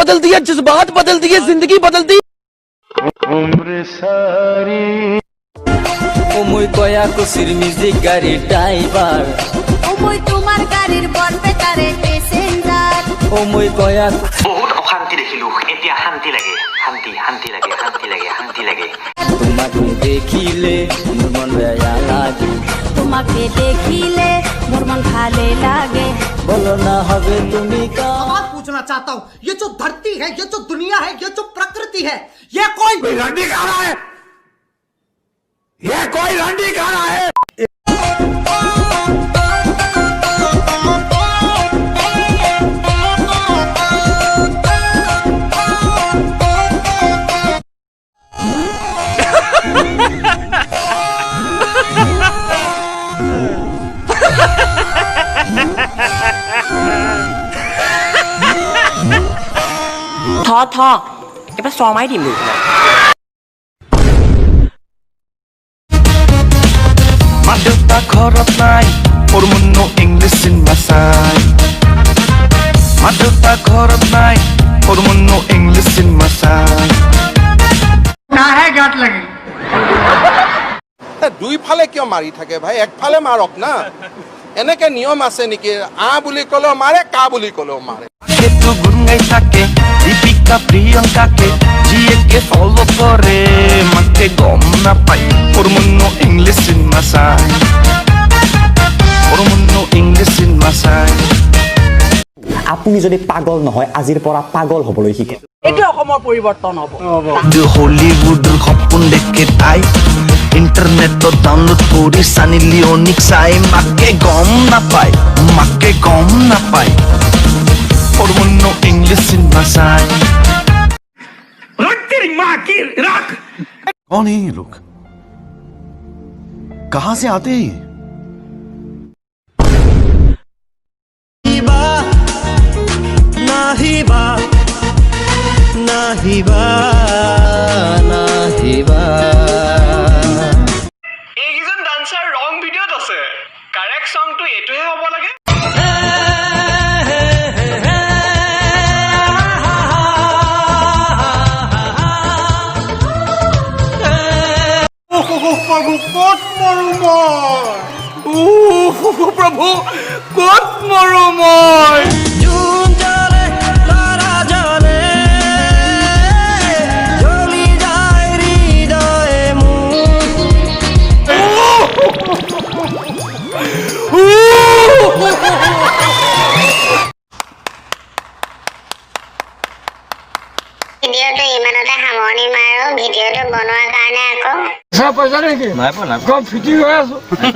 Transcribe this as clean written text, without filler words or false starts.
बदल दिया, जज्बात बदल दिए, जिंदगी बदल दी। उम्र सारी ও মই কয়া কুচির মিউজিক গাড়ি ড্রাইভার ও মই তোমার গাড়ির বরপেটারে প্যাসেঞ্জার ও মই কয়া বহুত অশান্তি দেখিলো এতিয়া শান্তি লাগে শান্তি শান্তি লাগে শান্তি লাগে শান্তি লাগে তোমাকে দেখিলে মোর মন বেয়া লাগে তোমাকে দেখিলে মোর মন ভালে লাগে বলো না হবে তুমি কা सवाल पूछना चाहता हूँ, ये जो धरती है, ये जो दुनिया है, ये जो प्रकृति है, ये कोई रंडी खा रहा है, ये कोई रंडी खा रहा है। থ এবার সময় দিম মা দেউতা ঘৰত নাই মোৰ মনো ইংলিছ চিনবা চাই মা দেউতা ঘৰত নাই মোৰ মনো ইংলিছ চিনবা চাই দুইফালে কিয় মাৰি থাকে ভাই, একফালে মাৰক না। এনেকে নিয়ম আছে নেকি? আ বুলি ক'লেও মাৰে, কা বুলি ক'লেও মাৰে। সেইটো গুণগাই থাকে দীপিকা প্ৰিয়ংকাকে যিয়েকে ফলো কৰে মাকে গম নাপায় মোৰ মনো ইংলিছ চিনবা চাই মোৰ মনো ইংলিছ চিনবা চাই আপুনি যদি পাগল নহয় আজিৰ পৰা পাগল হ'বলৈ শিকে। হলিউডৰ সপোন দেখে তাই ইণ্টাৰনেটত ডাউনলোড কৰি সানি লিঅ'নিক চাই মাকে গম নাপায় মোৰ মনো ইংলিছ চিনবা চাই कौन है ये लोग? कहां से आते हैं? এইকেইজন ডান্সাৰ ৰং ভিডিঅ'ত আছে, কাৰেক্ট সংটো এইটোহে হ'ব লাগে। प्रभु कत मरो मैं জুন জানে তারা জানে জ্বলি যায় হৃদয়ে ভিডিঅ'টো ইমানতে সামৰণি মাৰো। ভিডিঅ'টো বনোৱাৰ কাৰণে আকৌ पैसा नहीं